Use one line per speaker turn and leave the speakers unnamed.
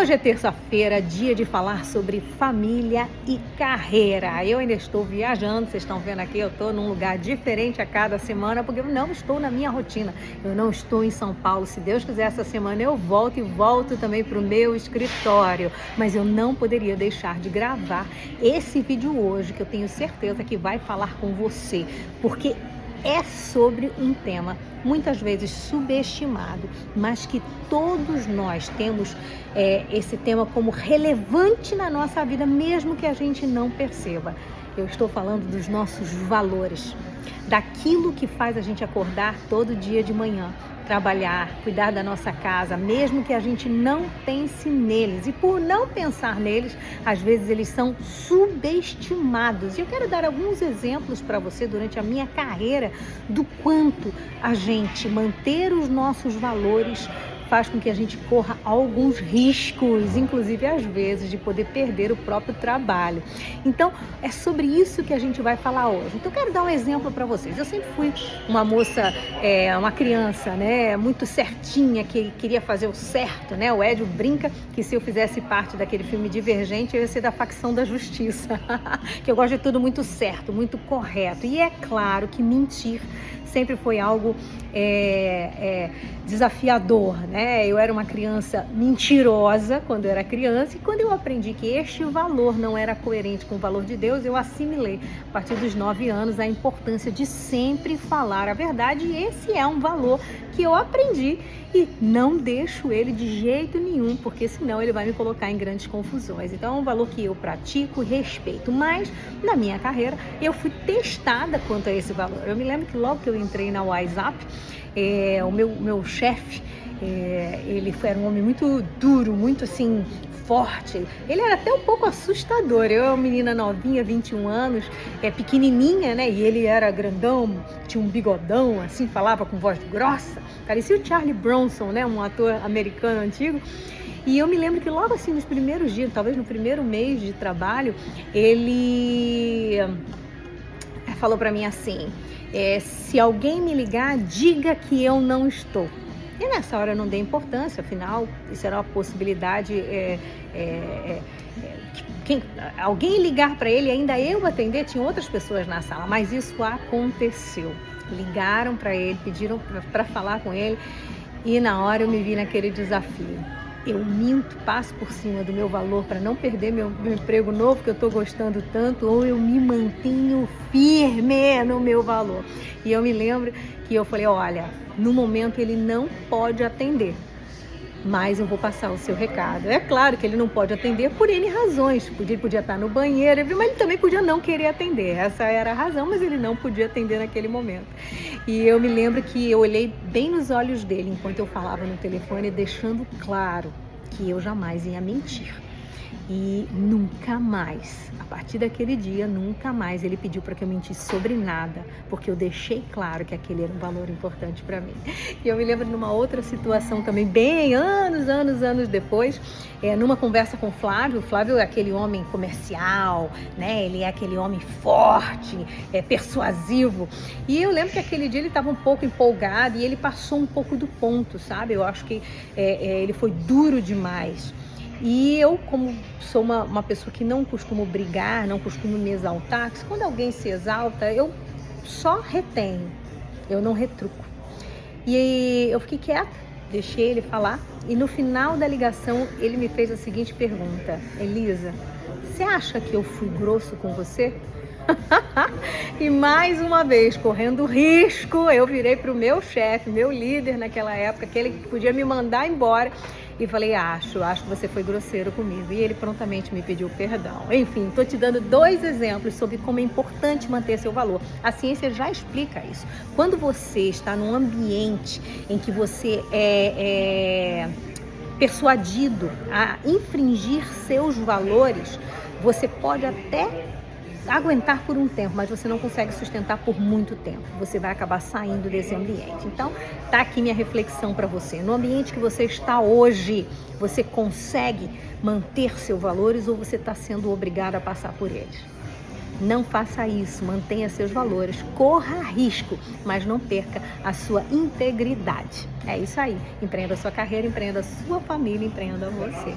Hoje é terça-feira, dia de falar sobre família e carreira. Eu ainda estou viajando, vocês estão vendo aqui, eu estou num lugar diferente a cada semana, porque eu não estou na minha rotina. Eu não estou em São Paulo. Se Deus quiser, essa semana eu volto e volto também para o meu escritório. Mas eu não poderia deixar de gravar esse vídeo hoje, que eu tenho certeza que vai falar com você, porque é sobre um tema muitas vezes subestimado, mas que todos nós temos esse tema como relevante na nossa vida, mesmo que a gente não perceba. Eu estou falando dos nossos valores, daquilo que faz a gente acordar todo dia de manhã, trabalhar, cuidar da nossa casa, mesmo que a gente não pense neles. E por não pensar neles, às vezes eles são subestimados. E eu quero dar alguns exemplos para você durante a minha carreira do quanto a gente manter os nossos valores faz com que a gente corra alguns riscos, inclusive às vezes de poder perder o próprio trabalho. Então, é sobre isso que a gente vai falar hoje. Então, eu quero dar um exemplo para vocês. Eu sempre fui uma moça, uma criança, né, muito certinha, que queria fazer o certo, né? O Edio brinca que se eu fizesse parte daquele filme Divergente, eu ia ser da facção da justiça, que eu gosto de tudo muito certo, muito correto. E é claro que mentir sempre foi algo desafiador, né? Eu era uma criança mentirosa quando eu era criança, e quando eu aprendi que este valor não era coerente com o valor de Deus, eu assimilei, a partir dos 9 anos, a importância de sempre falar a verdade, e esse é um valor que eu aprendi e não deixo ele de jeito nenhum, porque senão ele vai me colocar em grandes confusões. Então é um valor que eu pratico e respeito, mas na minha carreira eu fui testada quanto a esse valor. Eu me lembro que logo que eu entrei na WhatsApp, o meu chefe, ele era um homem muito duro, muito assim, forte. Ele era até um pouco assustador. Eu era uma menina novinha, 21 anos, pequenininha, né? E ele era grandão, tinha um bigodão, assim, falava com voz grossa. Parecia o Charlie Bronson, né? Um ator americano antigo. E eu me lembro que logo assim, nos primeiros dias, talvez no primeiro mês de trabalho, ele falou para mim assim: se alguém me ligar, diga que eu não estou. E nessa hora eu não dei importância, afinal, isso era uma possibilidade, alguém ligar para ele, ainda eu atender, tinha outras pessoas na sala, mas isso aconteceu. Ligaram para ele, pediram para falar com ele, e na hora eu me vi naquele desafio. Eu minto, passo por cima do meu valor para não perder meu emprego novo que eu estou gostando tanto, ou eu me mantenho firme no meu valor. E eu me lembro que eu falei: olha, no momento ele não pode atender, mas eu vou passar o seu recado. É claro que ele não pode atender por N razões. Ele podia estar no banheiro, mas ele também podia não querer atender. Essa era a razão, mas ele não podia atender naquele momento. E eu me lembro que eu olhei bem nos olhos dele enquanto eu falava no telefone, deixando claro que eu jamais ia mentir. E nunca mais, a partir daquele dia, nunca mais ele pediu para que eu mentisse sobre nada, porque eu deixei claro que aquele era um valor importante para mim. E eu me lembro de uma outra situação também, bem anos depois, numa conversa com o Flávio. O Flávio é aquele homem comercial, né? Ele é aquele homem forte, persuasivo. E eu lembro que aquele dia ele estava um pouco empolgado e ele passou um pouco do ponto, sabe? Eu acho que ele foi duro demais. E eu, como sou uma pessoa que não costumo brigar, não costumo me exaltar, que quando alguém se exalta, eu só retenho, eu não retruco. E eu fiquei quieta, deixei ele falar, e no final da ligação ele me fez a seguinte pergunta: Elisa, você acha que eu fui grosso com você? E mais uma vez, correndo risco, eu virei para o meu chefe, meu líder naquela época, aquele que podia me mandar embora, e falei: acho que você foi grosseiro comigo. E ele prontamente me pediu perdão. Enfim, estou te dando 2 exemplos sobre como é importante manter seu valor. A ciência já explica isso. Quando você está num ambiente em que você é persuadido a infringir seus valores, você pode até aguentar por um tempo, mas você não consegue sustentar por muito tempo. Você vai acabar saindo desse ambiente. Então, tá aqui minha reflexão para você. No ambiente que você está hoje, você consegue manter seus valores ou você está sendo obrigado a passar por eles? Não faça isso, mantenha seus valores, corra risco, mas não perca a sua integridade. É isso aí, empreenda a sua carreira, empreenda a sua família, empreenda você.